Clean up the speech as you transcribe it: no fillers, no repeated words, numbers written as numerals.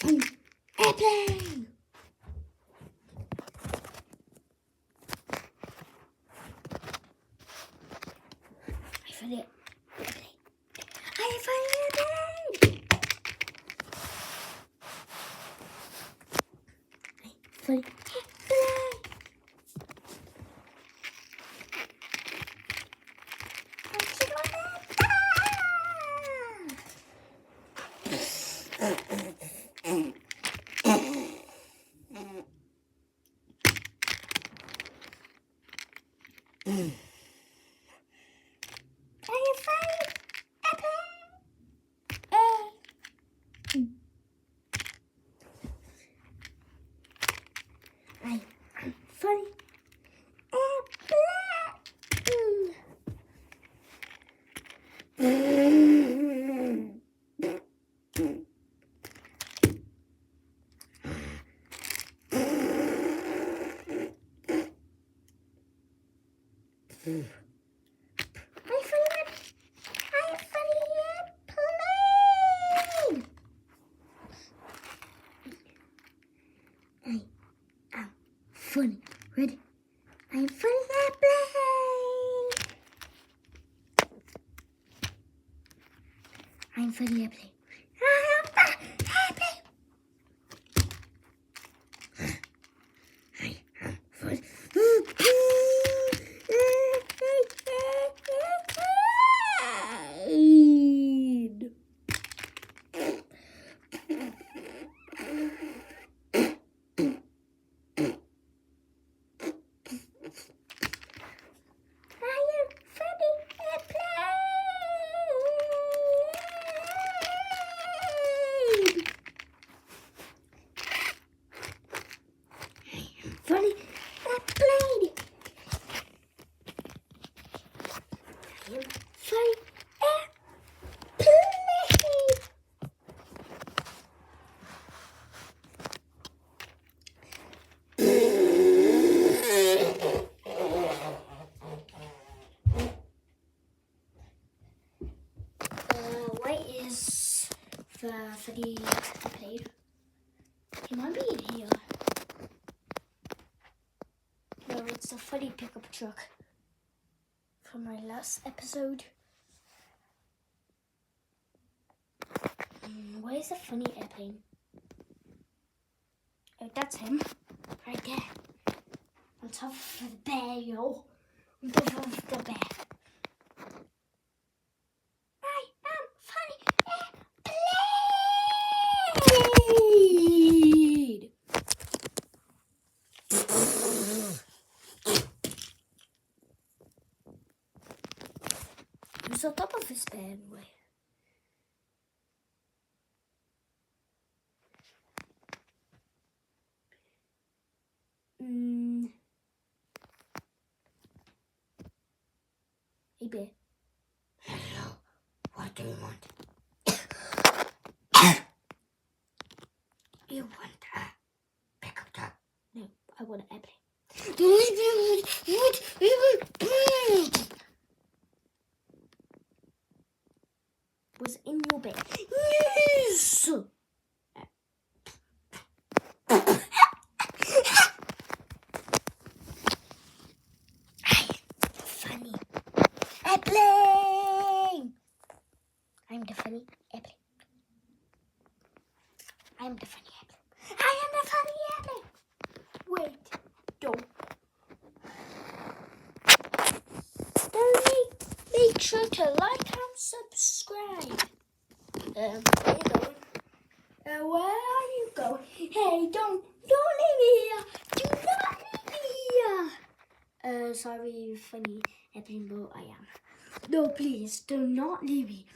Airplane! I found it. I found it! I found it. Funny. Funny. Ready? I'm funny airplane. I'm funny airplane. Funny airplane. Funny Where is the funny airplane? He might be in here. No, it's a funny pickup truck from my last episode. Where's the funny airplane? Oh, that's him. Right there. On top of the bear, yo. On top of the bear. I am funny airplane! Who's on top of this bear anyway? Hey bear. Hello, what do you want? You want a pickup truck? No, I want an airplane. Was in your bed. Yes! Funny airplane! I'm the funny airplane. I'm the funny airplane. I am the funny airplane! Wait, don't. Make sure to like and subscribe. Where are you going? Where are you going? Hey, don't leave me here. Do not leave me here. Sorry, funny airplane, but I am. No, please, do not leave me.